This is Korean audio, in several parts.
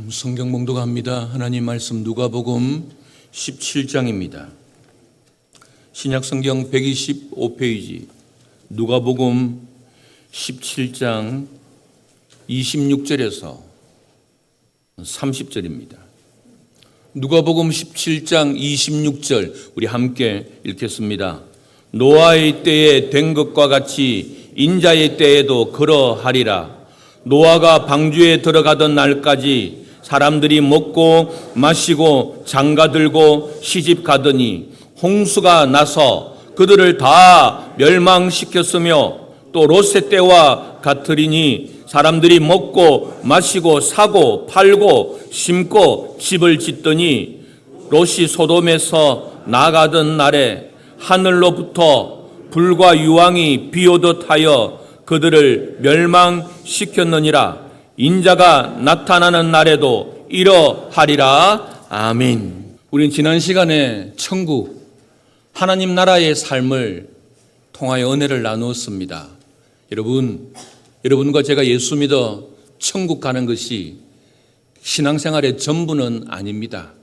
성경 봉독합니다. 하나님 말씀 누가복음 17장입니다. 신약성경 125페이지 누가복음 17장 26절에서 30절입니다. 누가복음 17장 26절 우리 함께 읽겠습니다. 노아의 때에 된 것과 같이 인자의 때에도 그러하리라. 노아가 방주에 들어가던 날까지 사람들이 먹고 마시고 장가들고 시집가더니 홍수가 나서 그들을 다 멸망시켰으며 또 롯의 때와 같으리니 사람들이 먹고 마시고 사고 팔고 심고 집을 짓더니 롯이 소돔에서 나가던 날에 하늘로부터 불과 유황이 비오듯 하여 그들을 멸망시켰느니라. 인자가 나타나는 날에도 이러하리라. 아멘. 우린 지난 시간에 천국, 하나님 나라의 삶을 통하여 은혜를 나누었습니다. 여러분과 제가 예수 믿어 천국 가는 것이 신앙생활의 전부는 아닙니다.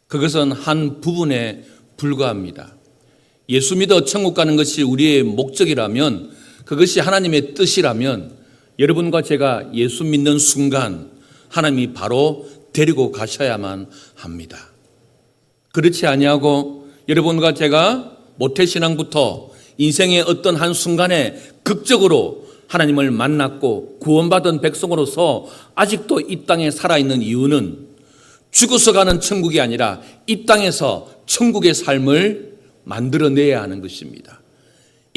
그것은 한 부분에 불과합니다. 예수 믿어 천국 가는 것이 우리의 목적이라면, 그것이 하나님의 뜻이라면 여러분과 제가 예수 믿는 순간 하나님이 바로 데리고 가셔야만 합니다. 그렇지 아니하고 여러분과 제가 모태신앙부터 인생의 어떤 한 순간에 극적으로 하나님을 만났고 구원받은 백성으로서 아직도 이 땅에 살아있는 이유는 죽어서 가는 천국이 아니라 이 땅에서 천국의 삶을 만들어내야 하는 것입니다.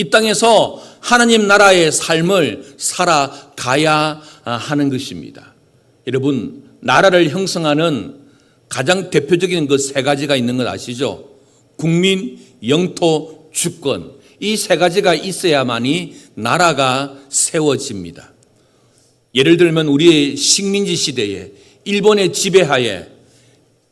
이 땅에서 하나님 나라의 삶을 살아가야 하는 것입니다. 여러분, 나라를 형성하는 가장 대표적인 그 세 가지가 있는 것 아시죠? 국민, 영토, 주권. 이 세 가지가 있어야만이 나라가 세워집니다. 예를 들면 우리의 식민지 시대에 일본의 지배하에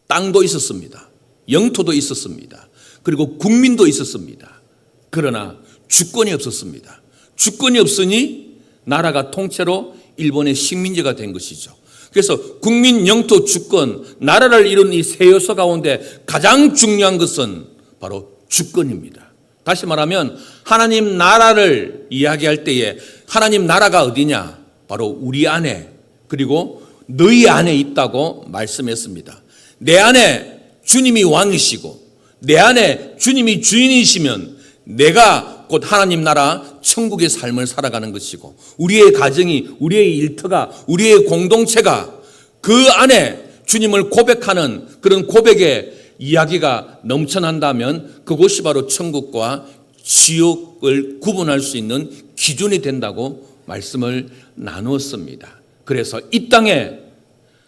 땅도 있었습니다. 영토도 있었습니다. 그리고 국민도 있었습니다. 그러나 주권이 없었습니다. 주권이 없으니 나라가 통째로 일본의 식민지가 된 것이죠. 그래서 국민, 영토, 주권, 나라를 이룬 이 세 요소 가운데 가장 중요한 것은 바로 주권입니다. 다시 말하면 하나님 나라를 이야기할 때에 하나님 나라가 어디냐? 바로 우리 안에, 그리고 너희 안에 있다고 말씀했습니다. 내 안에 주님이 왕이시고 내 안에 주님이 주인이시면 내가 곧 하나님 나라 천국의 삶을 살아가는 것이고, 우리의 가정이, 우리의 일터가, 우리의 공동체가 그 안에 주님을 고백하는 그런 고백의 이야기가 넘쳐난다면 그곳이 바로 천국과 지옥을 구분할 수 있는 기준이 된다고 말씀을 나누었습니다. 그래서 이 땅에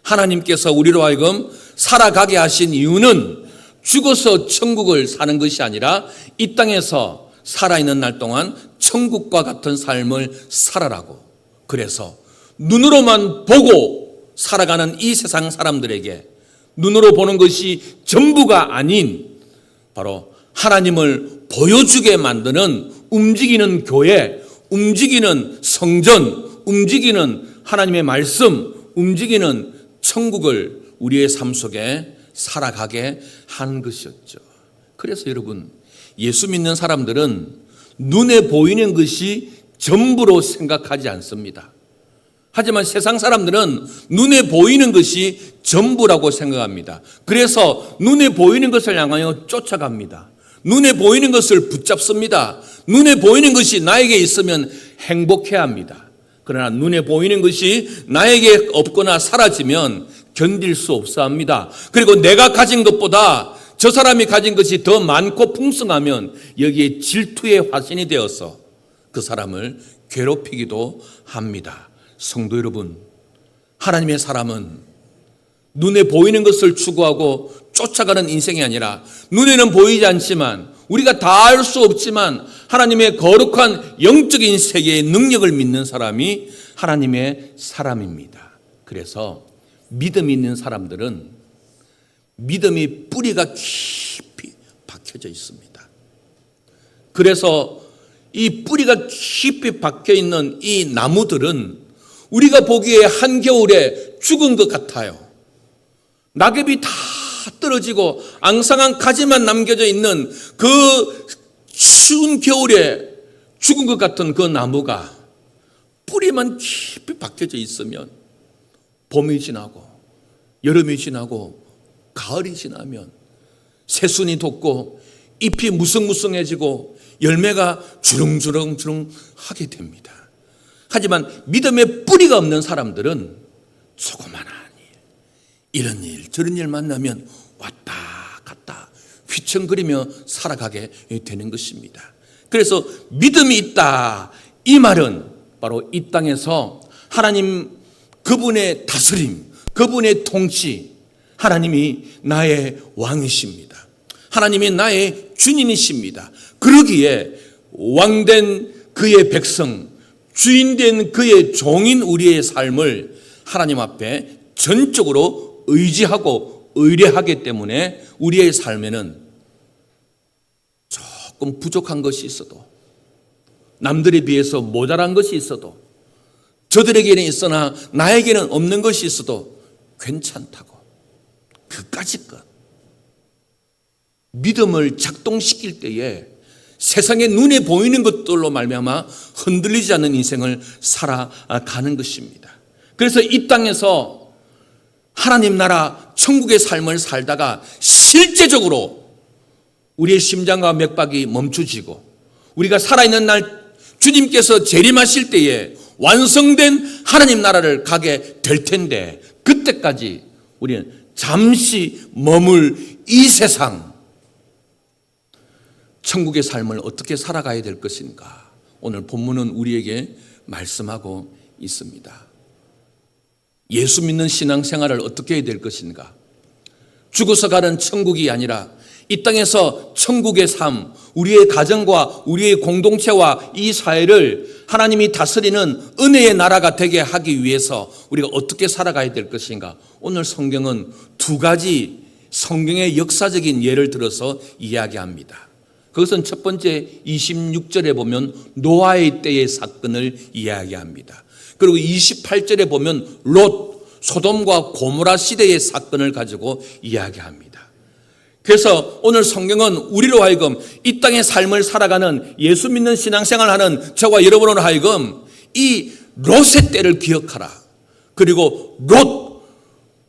하나님께서 우리로 하여금 살아가게 하신 이유는 죽어서 천국을 사는 것이 아니라 이 땅에서 살아있는 날 동안 천국과 같은 삶을 살아라고. 그래서 눈으로만 보고 살아가는 이 세상 사람들에게 눈으로 보는 것이 전부가 아닌 바로 하나님을 보여주게 만드는 움직이는 교회, 움직이는 성전, 움직이는 하나님의 말씀, 움직이는 천국을 우리의 삶 속에 살아가게 하는 것이었죠. 그래서 여러분, 예수 믿는 사람들은 눈에 보이는 것이 전부로 생각하지 않습니다. 하지만 세상 사람들은 눈에 보이는 것이 전부라고 생각합니다. 그래서 눈에 보이는 것을 향하여 쫓아갑니다. 눈에 보이는 것을 붙잡습니다. 눈에 보이는 것이 나에게 있으면 행복해합니다. 그러나 눈에 보이는 것이 나에게 없거나 사라지면 견딜 수 없어 합니다. 그리고 내가 가진 것보다 저 사람이 가진 것이 더 많고 풍성하면 여기에 질투의 화신이 되어서 그 사람을 괴롭히기도 합니다. 성도 여러분, 하나님의 사람은 눈에 보이는 것을 추구하고 쫓아가는 인생이 아니라 눈에는 보이지 않지만 우리가 다 알 수 없지만 하나님의 거룩한 영적인 세계의 능력을 믿는 사람이 하나님의 사람입니다. 그래서 믿음이 있는 사람들은 믿음이 뿌리가 깊이 박혀져 있습니다. 그래서 이 뿌리가 깊이 박혀 있는 이 나무들은 우리가 보기에 한겨울에 죽은 것 같아요. 낙엽이 다 떨어지고 앙상한 가지만 남겨져 있는 그 추운 겨울에 죽은 것 같은 그 나무가 뿌리만 깊이 박혀져 있으면 봄이 지나고 여름이 지나고 가을이 지나면 새순이 돋고 잎이 무성무성해지고 열매가 주렁주렁 하게 됩니다. 하지만 믿음의 뿌리가 없는 사람들은 조그마한 일, 이런 일 저런 일 만나면 왔다 갔다 휘청거리며 살아가게 되는 것입니다. 그래서 믿음이 있다, 이 말은 바로 이 땅에서 하나님 그분의 다스림, 그분의 통치, 하나님이 나의 왕이십니다. 하나님이 나의 주님이십니다. 그러기에 왕된 그의 백성, 주인된 그의 종인 우리의 삶을 하나님 앞에 전적으로 의지하고 의뢰하기 때문에 우리의 삶에는 조금 부족한 것이 있어도, 남들에 비해서 모자란 것이 있어도, 저들에게는 있으나 나에게는 없는 것이 있어도 괜찮다고, 그까짓 것 믿음을 작동시킬 때에 세상에 눈에 보이는 것들로 말미암아 흔들리지 않는 인생을 살아가는 것입니다. 그래서 이 땅에서 하나님 나라 천국의 삶을 살다가 실제적으로 우리의 심장과 맥박이 멈춰지고 우리가 살아있는 날 주님께서 재림하실 때에 완성된 하나님 나라를 가게 될 텐데, 그때까지 우리는 잠시 머물 이 세상, 천국의 삶을 어떻게 살아가야 될 것인가, 오늘 본문은 우리에게 말씀하고 있습니다. 예수 믿는 신앙생활을 어떻게 해야 될 것인가, 죽어서 가는 천국이 아니라 이 땅에서 천국의 삶, 우리의 가정과 우리의 공동체와 이 사회를 하나님이 다스리는 은혜의 나라가 되게 하기 위해서 우리가 어떻게 살아가야 될 것인가, 오늘 성경은 두 가지 성경의 역사적인 예를 들어서 이야기합니다. 그것은 첫 번째 26절에 보면 노아의 때의 사건을 이야기합니다. 그리고 28절에 보면 롯, 소돔과 고모라 시대의 사건을 가지고 이야기합니다. 그래서 오늘 성경은 우리로 하여금 이 땅의 삶을 살아가는 예수 믿는 신앙생활을 하는 저와 여러분으로 하여금 이 롯의 때를 기억하라, 그리고 롯,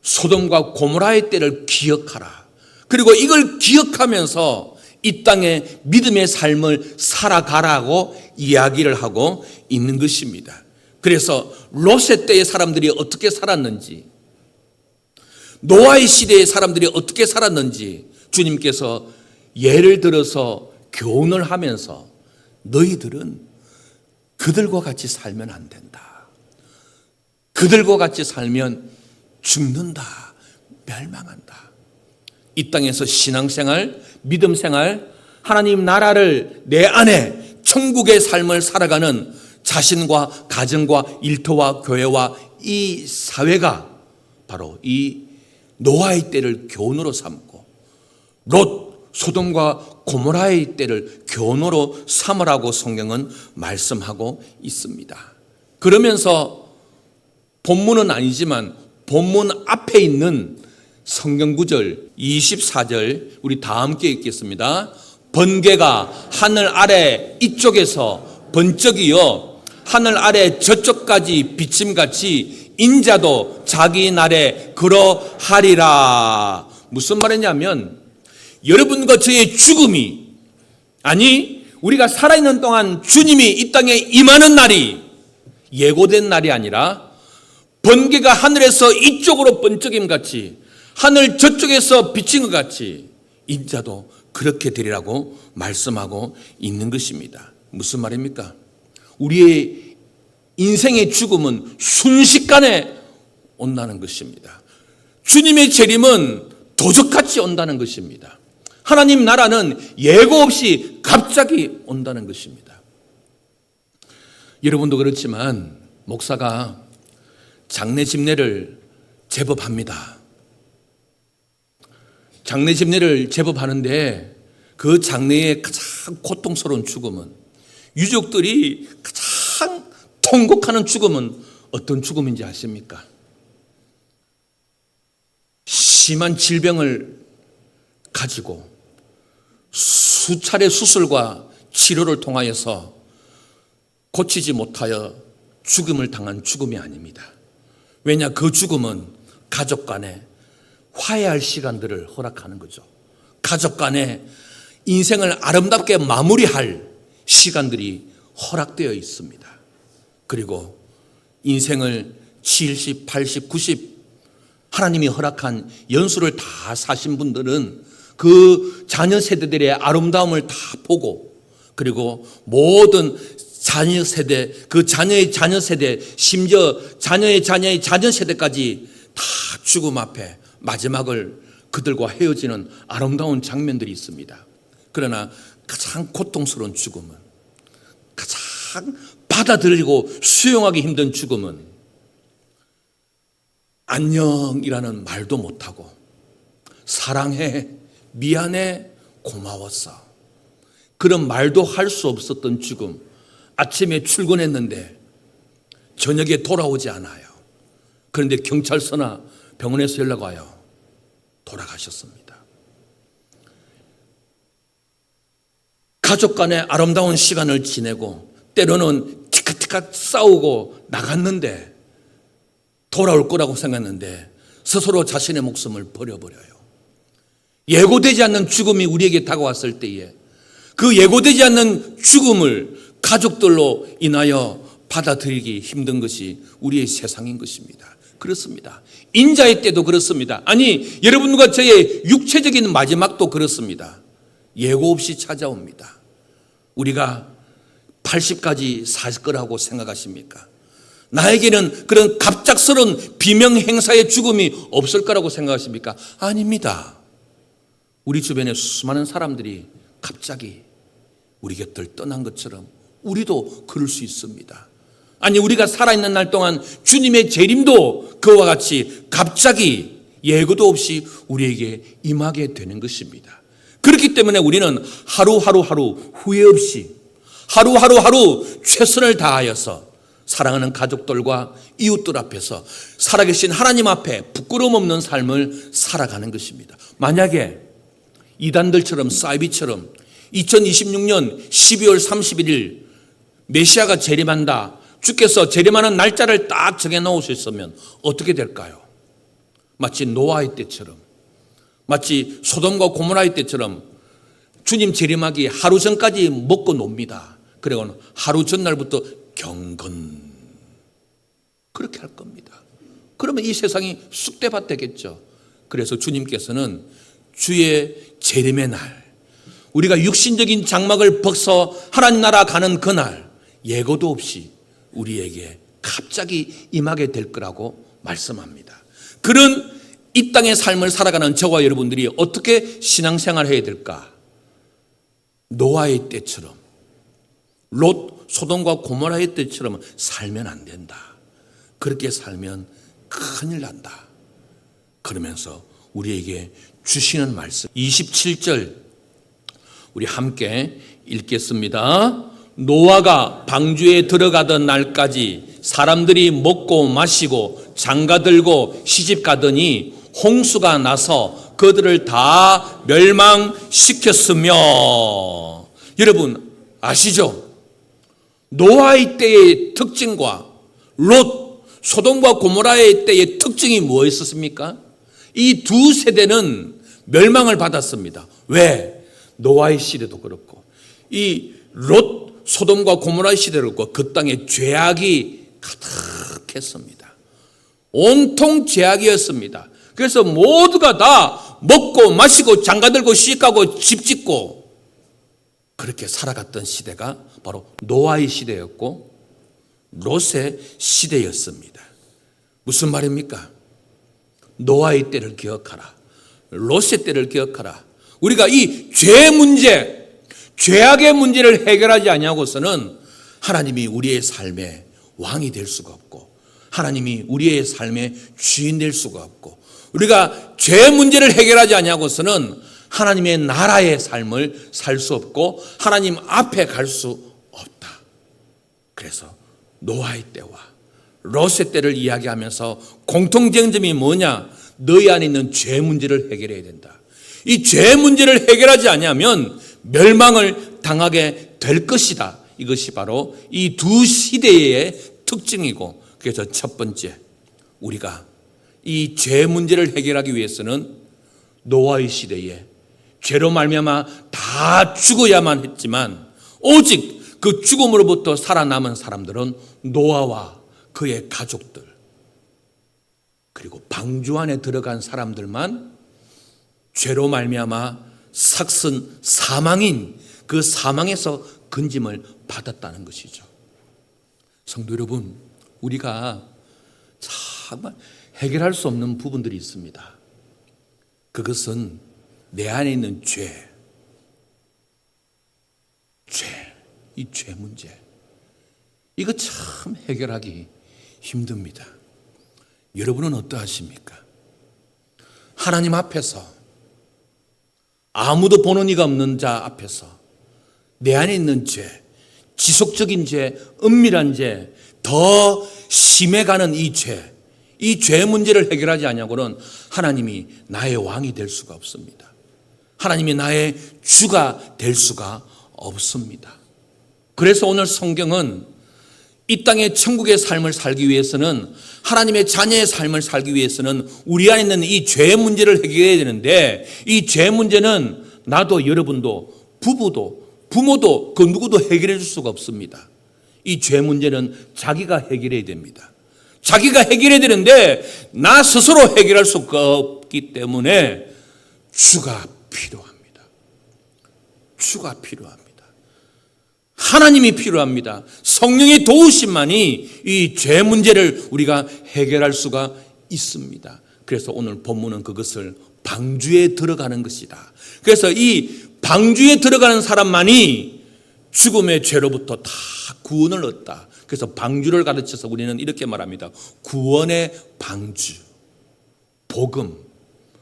소돔과 고모라의 때를 기억하라, 그리고 이걸 기억하면서 이 땅의 믿음의 삶을 살아가라고 이야기를 하고 있는 것입니다. 그래서 롯의 때의 사람들이 어떻게 살았는지, 노아의 시대의 사람들이 어떻게 살았는지 주님께서 예를 들어서 교훈을 하면서 너희들은 그들과 같이 살면 안 된다, 그들과 같이 살면 죽는다, 멸망한다. 이 땅에서 신앙생활, 믿음생활, 하나님 나라를 내 안에 천국의 삶을 살아가는 자신과 가정과 일터와 교회와 이 사회가 바로 이 노아의 때를 교훈으로 삼고 롯, 소돔과 고모라의 때를 교훈으로 삼으라고 성경은 말씀하고 있습니다. 그러면서 본문은 아니지만 본문 앞에 있는 성경 구절 24절 우리 다 함께 읽겠습니다. 번개가 하늘 아래 이쪽에서 번쩍이어 하늘 아래 저쪽까지 비침같이 인자도 자기 날에 그러하리라. 무슨 말이냐면 여러분과 저의 죽음이, 아니 우리가 살아있는 동안 주님이 이 땅에 임하는 날이 예고된 날이 아니라 번개가 하늘에서 이쪽으로 번쩍임같이 하늘 저쪽에서 비친 것 같이 인자도 그렇게 되리라고 말씀하고 있는 것입니다. 무슨 말입니까? 우리의 인생의 죽음은 순식간에 온다는 것입니다. 주님의 재림은 도적같이 온다는 것입니다. 하나님 나라는 예고 없이 갑자기 온다는 것입니다. 여러분도 그렇지만 목사가 장례 집례를 제법 합니다. 장례 집례를 제법 하는데 그 장례의 가장 고통스러운 죽음은, 유족들이 가장 통곡하는 죽음은 어떤 죽음인지 아십니까? 심한 질병을 가지고 수차례 수술과 치료를 통하여서 고치지 못하여 죽음을 당한 죽음이 아닙니다. 왜냐, 그 죽음은 가족 간에 화해할 시간들을 허락하는 거죠. 가족 간에 인생을 아름답게 마무리할 시간들이 허락되어 있습니다. 그리고 인생을 70, 80, 90 하나님이 허락한 연수를 다 사신 분들은 그 자녀 세대들의 아름다움을 다 보고, 그리고 모든 자녀 세대, 그 자녀의 자녀 세대, 심지어 자녀의 자녀의 자녀 세대까지 다 죽음 앞에 마지막을 그들과 헤어지는 아름다운 장면들이 있습니다. 그러나 가장 고통스러운 죽음은, 가장 받아들이고 수용하기 힘든 죽음은 안녕이라는 말도 못하고 사랑해, 미안해, 고마웠어, 그런 말도 할 수 없었던 죽음. 아침에 출근했는데 저녁에 돌아오지 않아요. 그런데 경찰서나 병원에서 연락 와요. 돌아가셨습니다. 가족 간의 아름다운 시간을 지내고 때로는 티카티카 싸우고 나갔는데, 돌아올 거라고 생각했는데 스스로 자신의 목숨을 버려버려요. 예고되지 않는 죽음이 우리에게 다가왔을 때에 그 예고되지 않는 죽음을 가족들로 인하여 받아들이기 힘든 것이 우리의 세상인 것입니다. 그렇습니다. 인자의 때도 그렇습니다. 아니, 여러분과 저의 육체적인 마지막도 그렇습니다. 예고 없이 찾아옵니다. 우리가 80까지 살 거라고 생각하십니까? 나에게는 그런 갑작스러운 비명 행사의 죽음이 없을 거라고 생각하십니까? 아닙니다. 우리 주변에 수많은 사람들이 갑자기 우리 곁을 떠난 것처럼 우리도 그럴 수 있습니다. 아니, 우리가 살아있는 날 동안 주님의 재림도 그와 같이 갑자기 예고도 없이 우리에게 임하게 되는 것입니다. 그렇기 때문에 우리는 하루하루 후회 없이 하루 최선을 다하여서 사랑하는 가족들과 이웃들 앞에서 살아계신 하나님 앞에 부끄러움 없는 삶을 살아가는 것입니다. 만약에 이단들처럼, 사이비처럼 2026년 12월 31일 메시아가 재림한다, 주께서 재림하는 날짜를 딱 정해 놓으셨으면 어떻게 될까요? 마치 노아의 때처럼, 마치 소돔과 고모라의 때처럼 주님 재림하기 하루 전까지 먹고 놉니다. 그리고 하루 전날부터 경건, 그렇게 할 겁니다. 그러면 이 세상이 쑥대밭 되겠죠. 그래서 주님께서는 주의 재림의 날, 우리가 육신적인 장막을 벗어 하나님 나라 가는 그날, 예고도 없이 우리에게 갑자기 임하게 될 거라고 말씀합니다. 그런 이 땅의 삶을 살아가는 저와 여러분들이 어떻게 신앙생활을 해야 될까? 노아의 때처럼, 롯, 소돔과 고모라의 때처럼 살면 안 된다. 그렇게 살면 큰일 난다. 그러면서 우리에게 주시는 말씀 27절 우리 함께 읽겠습니다. 노아가 방주에 들어가던 날까지 사람들이 먹고 마시고 장가들고 시집가더니 홍수가 나서 그들을 다 멸망시켰으며. 여러분 아시죠? 노아의 때의 특징과 롯, 소돔과 고모라의 때의 특징이 뭐였습니까? 이 두 세대는 멸망을 받았습니다. 왜? 노아의 시대도 그렇고 이 롯, 소돔과 고모라의 시대도 그렇고 그 땅에 죄악이 가득했습니다. 온통 죄악이었습니다. 그래서 모두가 다 먹고 마시고 장가들고 시집가고 집 짓고 그렇게 살아갔던 시대가 바로 노아의 시대였고 롯의 시대였습니다. 무슨 말입니까? 노아의 때를 기억하라. 롯의 때를 기억하라. 우리가 이 죄 문제, 죄악의 문제를 해결하지 아니하고서는 하나님이 우리의 삶의 왕이 될 수가 없고 하나님이 우리의 삶의 주인 될 수가 없고 우리가 죄 문제를 해결하지 아니하고서는 하나님의 나라의 삶을 살 수 없고 하나님 앞에 갈 수 없다. 그래서 노아의 때와 로세 때를 이야기하면서 공통점이 뭐냐? 너희 안에 있는 죄 문제를 해결해야 된다. 이 죄 문제를 해결하지 않으면 멸망을 당하게 될 것이다. 이것이 바로 이 두 시대의 특징이고, 그래서 첫 번째, 우리가 이 죄 문제를 해결하기 위해서는 노아의 시대에 죄로 말미암아 다 죽어야만 했지만, 오직 그 죽음으로부터 살아남은 사람들은 노아와 그의 가족들, 그리고 방주 안에 들어간 사람들만 죄로 말미암아 삭슨 사망인 그 사망에서 건짐을 받았다는 것이죠. 성도 여러분, 우리가 정말 해결할 수 없는 부분들이 있습니다. 그것은 내 안에 있는 이 죄 문제. 이거 참 해결하기 힘듭니다. 여러분은 어떠하십니까? 하나님 앞에서, 아무도 보는 이가 없는 자 앞에서 내 안에 있는 죄, 지속적인 죄, 은밀한 죄, 더 심해가는 이 죄 문제를 해결하지 않냐고는 하나님이 나의 왕이 될 수가 없습니다. 하나님이 나의 주가 될 수가 없습니다. 그래서 오늘 성경은 이 땅의 천국의 삶을 살기 위해서는, 하나님의 자녀의 삶을 살기 위해서는 우리 안에 있는 이 죄 문제를 해결해야 되는데, 이 죄 문제는 나도 여러분도 부부도 부모도 그 누구도 해결해 줄 수가 없습니다. 이 죄 문제는 자기가 해결해야 됩니다. 자기가 해결해야 되는데 나 스스로 해결할 수가 없기 때문에 주가 필요합니다. 주가 필요합니다. 하나님이 필요합니다. 성령의 도우심만이 이 죄 문제를 우리가 해결할 수가 있습니다. 그래서 오늘 본문은 그것을 방주에 들어가는 것이다. 그래서 이 방주에 들어가는 사람만이 죽음의 죄로부터 다 구원을 얻다. 그래서 방주를 가르쳐서 우리는 이렇게 말합니다. 구원의 방주, 복음.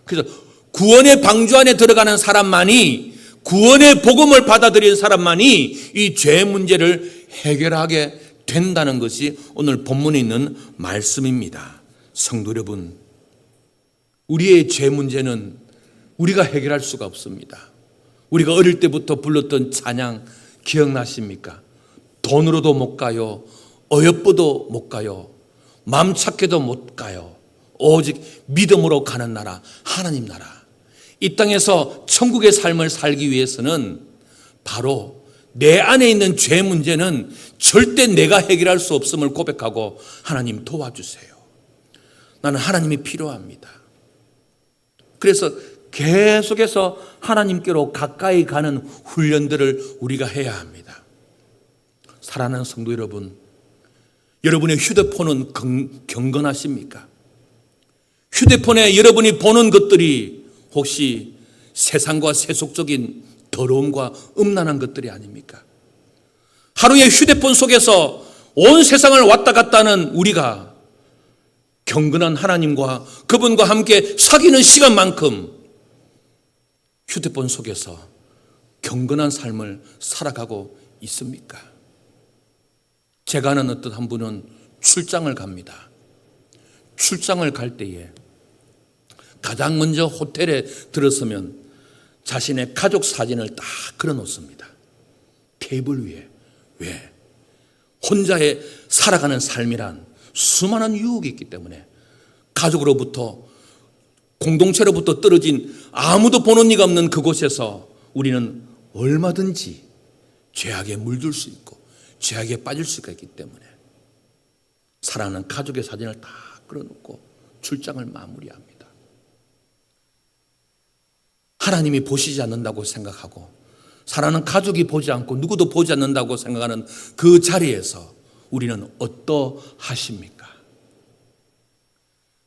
그래서 구원의 방주 안에 들어가는 사람만이, 구원의 복음을 받아들인 사람만이 이 죄 문제를 해결하게 된다는 것이 오늘 본문에 있는 말씀입니다. 성도 여러분, 우리의 죄 문제는 우리가 해결할 수가 없습니다. 우리가 어릴 때부터 불렀던 찬양 기억나십니까? 돈으로도 못 가요, 어여쁘도 못 가요, 마음 착해도 못 가요, 오직 믿음으로 가는 나라, 하나님 나라. 이 땅에서 천국의 삶을 살기 위해서는 바로 내 안에 있는 죄 문제는 절대 내가 해결할 수 없음을 고백하고, 하나님 도와주세요, 나는 하나님이 필요합니다. 그래서 계속해서 하나님께로 가까이 가는 훈련들을 우리가 해야 합니다. 사랑하는 성도 여러분, 여러분의 휴대폰은 경건하십니까? 휴대폰에 여러분이 보는 것들이 혹시 세상과 세속적인 더러움과 음란한 것들이 아닙니까? 하루에 휴대폰 속에서 온 세상을 왔다 갔다 하는 우리가 경건한 하나님과 그분과 함께 사귀는 시간만큼 휴대폰 속에서 경건한 삶을 살아가고 있습니까? 제가 아는 어떤 한 분은 출장을 갑니다. 출장을 갈 때에 가장 먼저 호텔에 들어서면 자신의 가족 사진을 딱 걸어놓습니다. 테이블 위에. 왜? 혼자의 살아가는 삶이란 수많은 유혹이 있기 때문에, 가족으로부터, 공동체로부터 떨어진 아무도 보는 이가 없는 그곳에서 우리는 얼마든지 죄악에 물들 수 있고 죄악에 빠질 수가 있기 때문에 사랑하는 가족의 사진을 다 걸어놓고 출장을 마무리합니다. 하나님이 보시지 않는다고 생각하고, 사랑하는 가족이 보지 않고 누구도 보지 않는다고 생각하는 그 자리에서 우리는 어떠하십니까?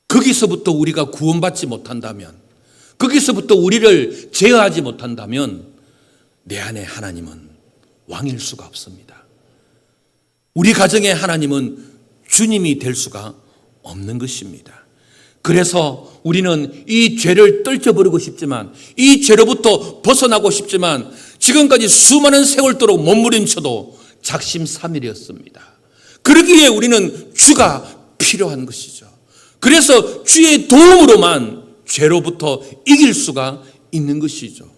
거기서부터 우리가 구원받지 못한다면, 거기서부터 우리를 제어하지 못한다면 내 안에 하나님은 왕일 수가 없습니다. 우리 가정의 하나님은 주님이 될 수가 없는 것입니다. 그래서 우리는 이 죄를 떨쳐버리고 싶지만, 이 죄로부터 벗어나고 싶지만, 지금까지 수많은 세월도록 몸부림쳐도 작심삼일이었습니다. 그러기에 우리는 주가 필요한 것이죠. 그래서 주의 도움으로만 죄로부터 이길 수가 있는 것이죠.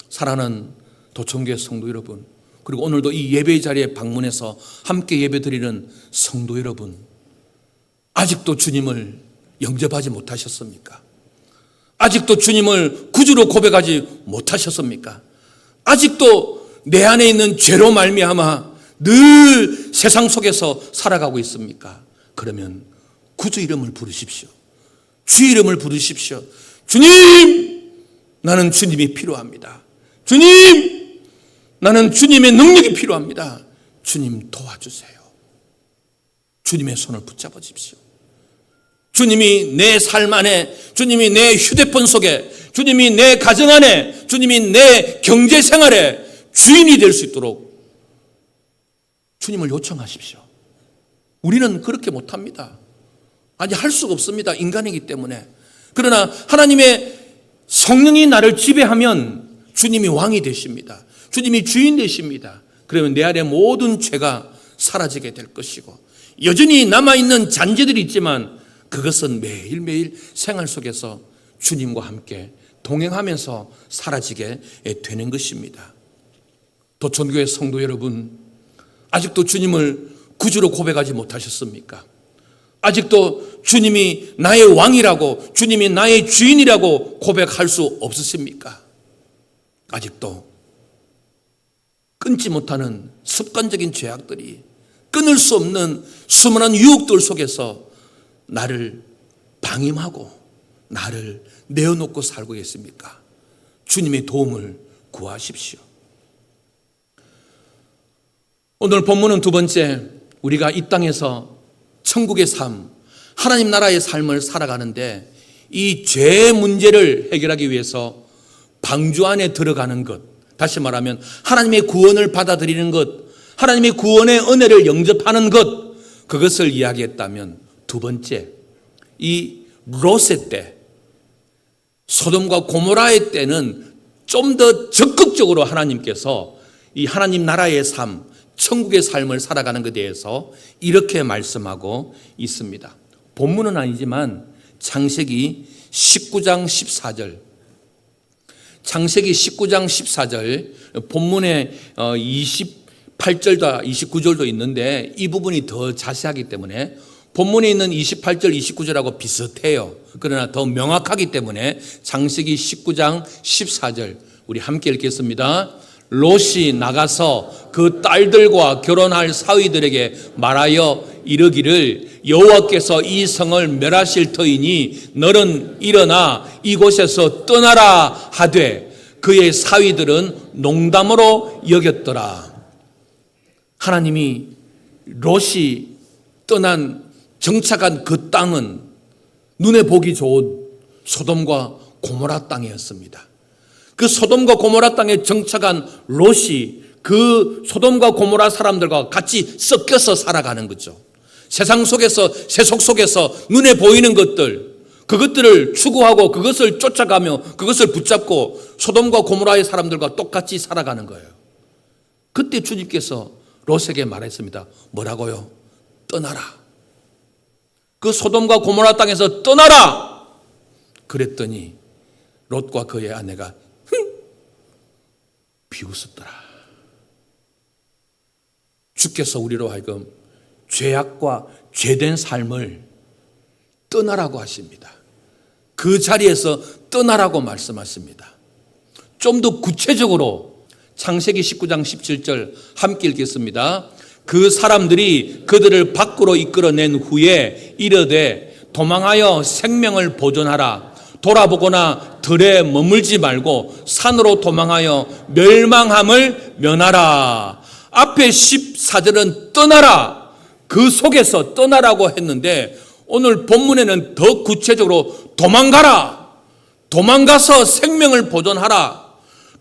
사랑하는 도청교회 성도 여러분, 그리고 오늘도 이 예배 자리에 방문해서 함께 예배드리는 성도 여러분, 아직도 주님을 영접하지 못하셨습니까? 아직도 주님을 구주로 고백하지 못하셨습니까? 아직도 내 안에 있는 죄로 말미암아 늘 세상 속에서 살아가고 있습니까? 그러면 구주 이름을 부르십시오. 주 이름을 부르십시오. 주님, 나는 주님이 필요합니다. 주님, 나는 주님의 능력이 필요합니다. 주님 도와주세요. 주님의 손을 붙잡아 주십시오. 주님이 내 삶 안에, 주님이 내 휴대폰 속에, 주님이 내 가정 안에, 주님이 내 경제 생활에 주인이 될 수 있도록 주님을 요청하십시오. 우리는 그렇게 못합니다. 아니, 할 수가 없습니다. 인간이기 때문에. 그러나 하나님의 성령이 나를 지배하면 주님이 왕이 되십니다. 주님이 주인 되십니다. 그러면 내 안에 모든 죄가 사라지게 될 것이고, 여전히 남아있는 잔재들이 있지만 그것은 매일매일 생활 속에서 주님과 함께 동행하면서 사라지게 되는 것입니다. 도천교회 성도 여러분, 아직도 주님을 구주로 고백하지 못하셨습니까? 아직도 주님이 나의 왕이라고, 주님이 나의 주인이라고 고백할 수 없으십니까? 아직도 끊지 못하는 습관적인 죄악들이, 끊을 수 없는 수많은 유혹들 속에서 나를 방임하고 나를 내어놓고 살고 계십니까? 주님의 도움을 구하십시오. 오늘 본문은 두 번째, 우리가 이 땅에서 천국의 삶, 하나님 나라의 삶을 살아가는데 이 죄 문제를 해결하기 위해서 방주 안에 들어가는 것, 다시 말하면 하나님의 구원을 받아들이는 것, 하나님의 구원의 은혜를 영접하는 것, 그것을 이야기했다면, 두 번째, 이 롯의 때, 소돔과 고모라의 때는 좀 더 적극적으로 하나님께서 이 하나님 나라의 삶, 천국의 삶을 살아가는 것에 대해서 이렇게 말씀하고 있습니다. 본문은 아니지만 창세기 19장 14절, 창세기 19장 14절, 본문에 28절과 29절도 있는데 이 부분이 더 자세하기 때문에 본문에 있는 28절, 29절하고 비슷해요. 그러나 더 명확하기 때문에 창세기 19장 14절 우리 함께 읽겠습니다. 롯이 나가서 그 딸들과 결혼할 사위들에게 말하여 이르기를 여호와께서 이 성을 멸하실 터이니 너는 일어나 이곳에서 떠나라 하되 그의 사위들은 농담으로 여겼더라. 하나님이 롯이 떠난 정착한 그 땅은 눈에 보기 좋은 소돔과 고모라 땅이었습니다. 그 소돔과 고모라 땅에 정착한 롯이 그 소돔과 고모라 사람들과 같이 섞여서 살아가는 거죠. 세상 속에서, 세속 속에서 눈에 보이는 것들, 그것들을 추구하고 그것을 쫓아가며 그것을 붙잡고 소돔과 고모라의 사람들과 똑같이 살아가는 거예요. 그때 주님께서 롯에게 말했습니다. 뭐라고요? 떠나라. 그 소돔과 고모라 땅에서 떠나라. 그랬더니 롯과 그의 아내가 비웃었더라. 주께서 우리로 하여금 죄악과 죄된 삶을 떠나라고 하십니다. 그 자리에서 떠나라고 말씀하십니다. 좀 더 구체적으로 창세기 19장 17절 함께 읽겠습니다. 그 사람들이 그들을 밖으로 이끌어낸 후에 이르되 도망하여 생명을 보존하라. 돌아보거나 들에 머물지 말고 산으로 도망하여 멸망함을 면하라. 앞에 14절은 떠나라. 그 속에서 떠나라고 했는데 오늘 본문에는 더 구체적으로 도망가라. 도망가서 생명을 보존하라.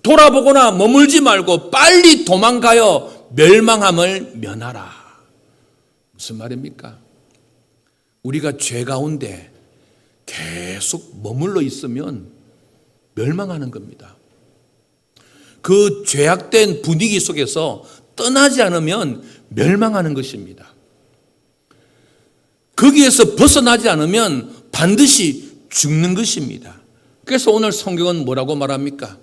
돌아보거나 머물지 말고 빨리 도망가여 멸망함을 면하라. 무슨 말입니까? 우리가 죄 가운데 계속 머물러 있으면 멸망하는 겁니다. 그 죄악된 분위기 속에서 떠나지 않으면 멸망하는 것입니다. 거기에서 벗어나지 않으면 반드시 죽는 것입니다. 그래서 오늘 성경은 뭐라고 말합니까?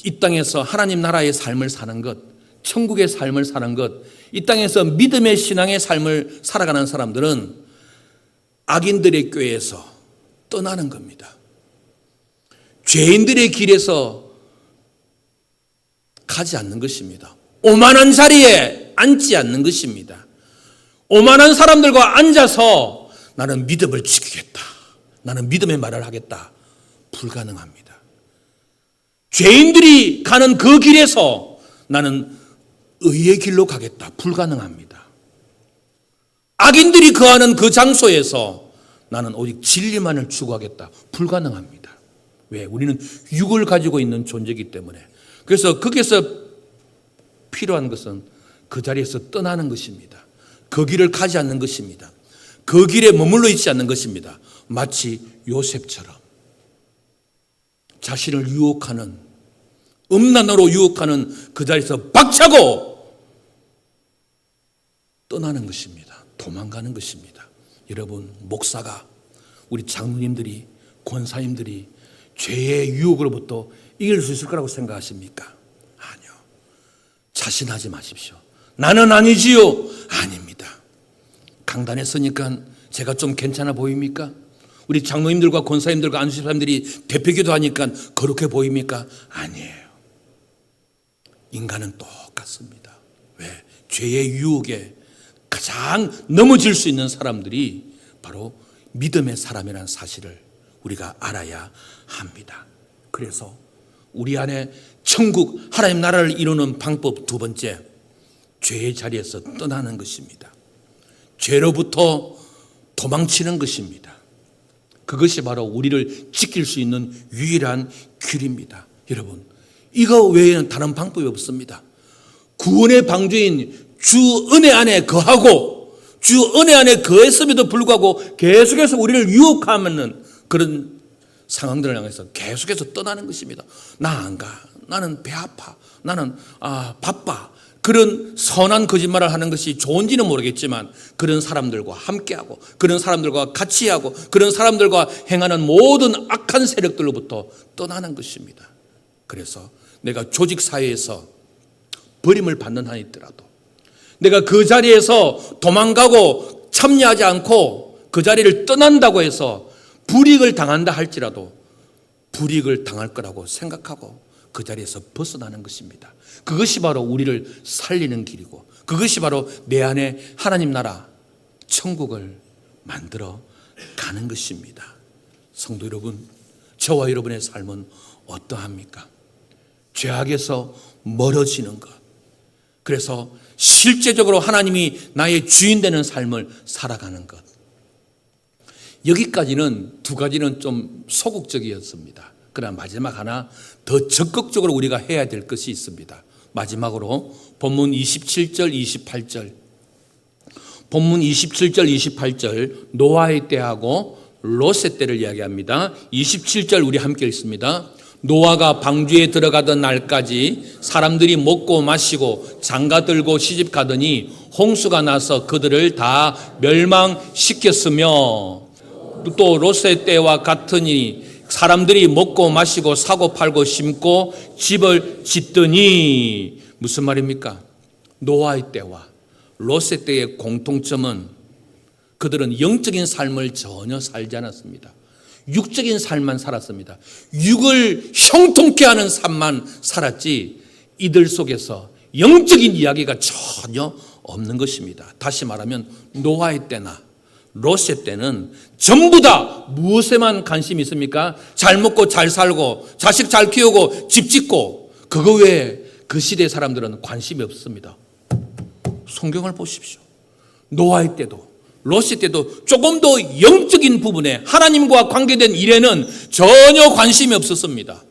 이 땅에서 하나님 나라의 삶을 사는 것, 천국의 삶을 사는 것, 이 땅에서 믿음의 신앙의 삶을 살아가는 사람들은 악인들의 꾀에서 떠나는 겁니다. 죄인들의 길에서 가지 않는 것입니다. 오만한 자리에 앉지 않는 것입니다. 오만한 사람들과 앉아서 나는 믿음을 지키겠다, 나는 믿음의 말을 하겠다, 불가능합니다. 죄인들이 가는 그 길에서 나는 의의 길로 가겠다, 불가능합니다. 악인들이 거하는 그 장소에서 나는 오직 진리만을 추구하겠다, 불가능합니다. 왜? 우리는 육을 가지고 있는 존재이기 때문에. 그래서 거기서 필요한 것은 그 자리에서 떠나는 것입니다. 그 길을 가지 않는 것입니다. 그 길에 머물러 있지 않는 것입니다. 마치 요셉처럼 자신을 유혹하는, 음란으로 유혹하는 그 자리에서 박차고 떠나는 것입니다. 도망가는 것입니다. 여러분, 목사가, 우리 장로님들이, 권사님들이 죄의 유혹으로부터 이길 수 있을 거라고 생각하십니까? 아니요. 자신하지 마십시오. 나는 아니지요. 아닙니다. 강단에 서니까 제가 좀 괜찮아 보입니까? 우리 장로님들과 권사님들과 안수집 사람들이 대표기도 하니까 거룩해 보입니까? 아니에요. 인간은 똑같습니다. 왜? 죄의 유혹에 가장 넘어질 수 있는 사람들이 바로 믿음의 사람이라는 사실을 우리가 알아야 합니다. 그래서 우리 안에 천국, 하나님 나라를 이루는 방법 두 번째, 죄의 자리에서 떠나는 것입니다. 죄로부터 도망치는 것입니다. 그것이 바로 우리를 지킬 수 있는 유일한 길입니다. 여러분, 이거 외에는 다른 방법이 없습니다. 구원의 방주인 주 은혜 안에 거하고 주 은혜 안에 거했음에도 불구하고 계속해서 우리를 유혹하는 그런 상황들을 향해서 계속해서 떠나는 것입니다. 나 안 가. 나는 배 아파. 나는 바빠. 그런 선한 거짓말을 하는 것이 좋은지는 모르겠지만 그런 사람들과 함께하고 그런 사람들과 같이 하고 그런 사람들과 행하는 모든 악한 세력들로부터 떠나는 것입니다. 그래서 내가 조직 사회에서 버림을 받는 한이 있더라도 내가 그 자리에서 도망가고 참여하지 않고 그 자리를 떠난다고 해서 불이익을 당한다 할지라도 불이익을 당할 거라고 생각하고 그 자리에서 벗어나는 것입니다. 그것이 바로 우리를 살리는 길이고 그것이 바로 내 안에 하나님 나라 천국을 만들어 가는 것입니다. 성도 여러분, 저와 여러분의 삶은 어떠합니까? 죄악에서 멀어지는 것, 그래서 실제적으로 하나님이 나의 주인 되는 삶을 살아가는 것. 여기까지는 두 가지는 좀 소극적이었습니다. 그러나 마지막 하나 더 적극적으로 우리가 해야 될 것이 있습니다. 마지막으로 본문 27절 28절, 본문 27절 28절 노아의 때하고 롯의 때를 이야기합니다. 27절 우리 함께 읽습니다. 노아가 방주에 들어가던 날까지 사람들이 먹고 마시고 장가들고 시집가더니 홍수가 나서 그들을 다 멸망시켰으며 또 롯의 때와 같으니 사람들이 먹고 마시고 사고 팔고 심고 집을 짓더니, 무슨 말입니까? 노아의 때와 롯의 때의 공통점은 그들은 영적인 삶을 전혀 살지 않았습니다. 육적인 삶만 살았습니다. 육을 형통케 하는 삶만 살았지 이들 속에서 영적인 이야기가 전혀 없는 것입니다. 다시 말하면 노아의 때나 롯의 때는 전부 다 무엇에만 관심이 있습니까? 잘 먹고 잘 살고 자식 잘 키우고 집 짓고, 그거 외에 그 시대의 사람들은 관심이 없습니다. 성경을 보십시오. 노아의 때도 롯의 때도 조금 더 영적인 부분에 하나님과 관계된 일에는 전혀 관심이 없었습니다.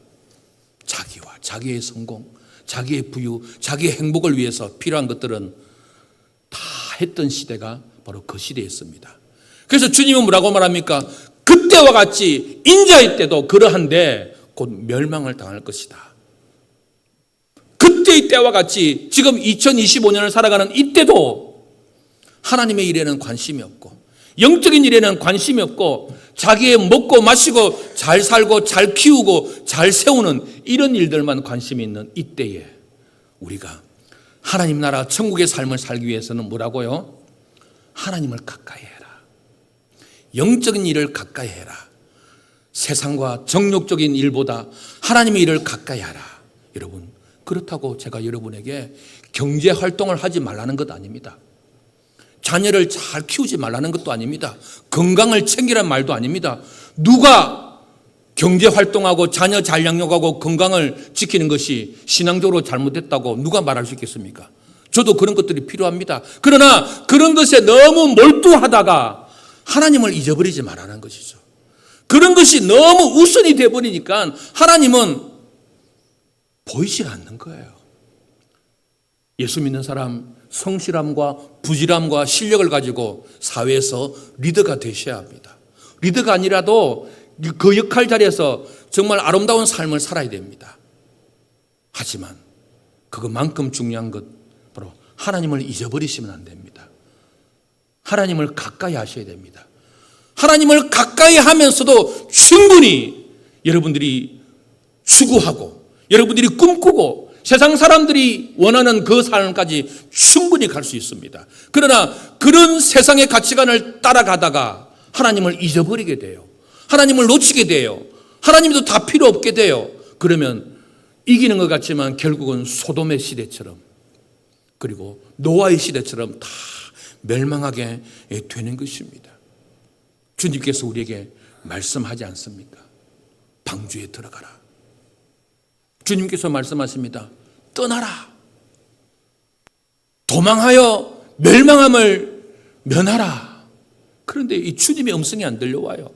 자기와 자기의 성공, 자기의 부유, 자기의 행복을 위해서 필요한 것들은 다 했던 시대가 바로 그 시대였습니다. 그래서 주님은 뭐라고 말합니까? 그때와 같이 인자의 때도 그러한데 곧 멸망을 당할 것이다. 그때의 때와 같이 지금 2025년을 살아가는 이때도 하나님의 일에는 관심이 없고 영적인 일에는 관심이 없고 자기의 먹고 마시고 잘 살고 잘 키우고 잘 세우는 이런 일들만 관심이 있는 이때에 우리가 하나님 나라 천국의 삶을 살기 위해서는 뭐라고요? 하나님을 가까이 해라. 영적인 일을 가까이 해라. 세상과 정욕적인 일보다 하나님의 일을 가까이 하라. 여러분, 그렇다고 제가 여러분에게 경제 활동을 하지 말라는 것 아닙니다. 자녀를 잘 키우지 말라는 것도 아닙니다. 건강을 챙기라는 말도 아닙니다. 누가 경제 활동하고 자녀 잘 양육하고 건강을 지키는 것이 신앙적으로 잘못됐다고 누가 말할 수 있겠습니까? 저도 그런 것들이 필요합니다. 그러나 그런 것에 너무 몰두하다가 하나님을 잊어버리지 말라는 것이죠. 그런 것이 너무 우선이 되어버리니까 하나님은 보이지가 않는 거예요. 예수 믿는 사람 성실함과 부지런함과 실력을 가지고 사회에서 리더가 되셔야 합니다. 리더가 아니라도 그 역할 자리에서 정말 아름다운 삶을 살아야 됩니다. 하지만 그것만큼 중요한 것 바로 하나님을 잊어버리시면 안 됩니다. 하나님을 가까이 하셔야 됩니다. 하나님을 가까이 하면서도 충분히 여러분들이 추구하고 여러분들이 꿈꾸고 세상 사람들이 원하는 그 삶까지 충분히 갈 수 있습니다. 그러나 그런 세상의 가치관을 따라가다가 하나님을 잊어버리게 돼요. 하나님을 놓치게 돼요. 하나님도 다 필요 없게 돼요. 그러면 이기는 것 같지만 결국은 소돔의 시대처럼 그리고 노아의 시대처럼 다 멸망하게 되는 것입니다. 주님께서 우리에게 말씀하지 않습니까? 방주에 들어가라. 주님께서 말씀하십니다. 떠나라. 도망하여 멸망함을 면하라. 그런데 이 주님의 음성이 안 들려와요.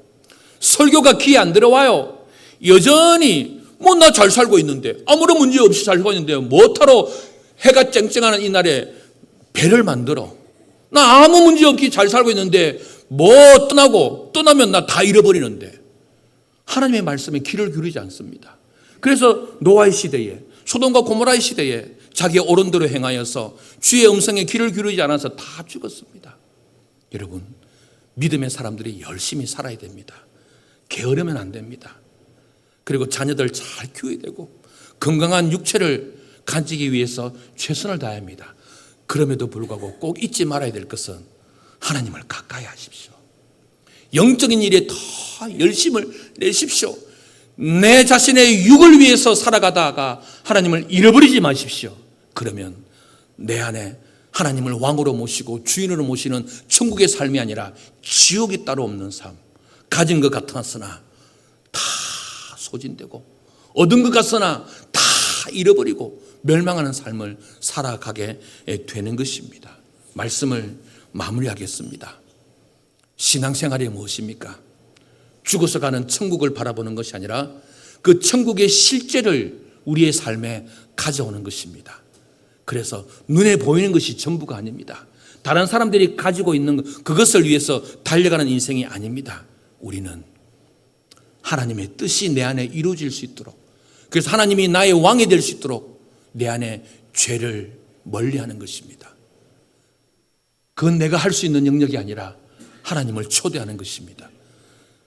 설교가 귀에 안 들어와요. 여전히 나 잘 살고 있는데 아무런 문제 없이 잘 살고 있는데 뭐하러 해가 쨍쨍하는 이 날에 배를 만들어. 나 아무 문제 없이 잘 살고 있는데 떠나면 나 다 잃어버리는데 하나님의 말씀에 귀를 기울이지 않습니다. 그래서 노아의 시대에 소돔과 고모라의 시대에 자기의 옳은 대로 행하여서 주의 음성에 귀를 기울이지 않아서 다 죽었습니다. 여러분, 믿음의 사람들이 열심히 살아야 됩니다. 게으르면 안 됩니다. 그리고 자녀들 잘 키워야 되고 건강한 육체를 가지기 위해서 최선을 다해야 합니다. 그럼에도 불구하고 꼭 잊지 말아야 될 것은 하나님을 가까이 하십시오. 영적인 일에 더 열심을 내십시오. 내 자신의 육을 위해서 살아가다가 하나님을 잃어버리지 마십시오. 그러면 내 안에 하나님을 왕으로 모시고 주인으로 모시는 천국의 삶이 아니라 지옥이 따로 없는 삶, 가진 것 같았으나 다 소진되고 얻은 것 같으나 다 잃어버리고 멸망하는 삶을 살아가게 되는 것입니다. 말씀을 마무리하겠습니다. 신앙생활이 무엇입니까? 죽어서 가는 천국을 바라보는 것이 아니라 그 천국의 실제를 우리의 삶에 가져오는 것입니다. 그래서 눈에 보이는 것이 전부가 아닙니다. 다른 사람들이 가지고 있는 그것을 위해서 달려가는 인생이 아닙니다. 우리는 하나님의 뜻이 내 안에 이루어질 수 있도록, 그래서 하나님이 나의 왕이 될 수 있도록 내 안에 죄를 멀리하는 것입니다. 그건 내가 할 수 있는 영역이 아니라 하나님을 초대하는 것입니다.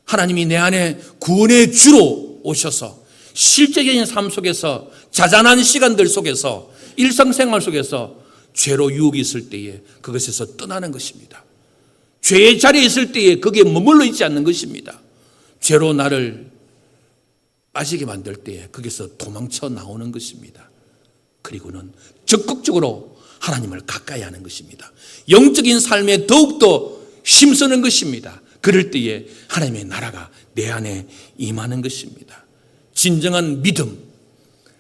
하나님이 내 안에 구원의 주로 오셔서 실제적인 삶 속에서 자잘한 시간들 속에서 일상생활 속에서 죄로 유혹이 있을 때에 그것에서 떠나는 것입니다. 죄의 자리에 있을 때에 거기에 머물러 있지 않는 것입니다. 죄로 나를 빠지게 만들 때에 거기서 도망쳐 나오는 것입니다. 그리고는 적극적으로 하나님을 가까이 하는 것입니다. 영적인 삶에 더욱더 힘쓰는 것입니다. 그럴 때에 하나님의 나라가 내 안에 임하는 것입니다. 진정한 믿음,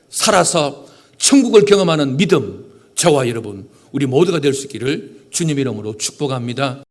살아서 천국을 경험하는 믿음, 저와 여러분 우리 모두가 될 수 있기를 주님 이름으로 축복합니다.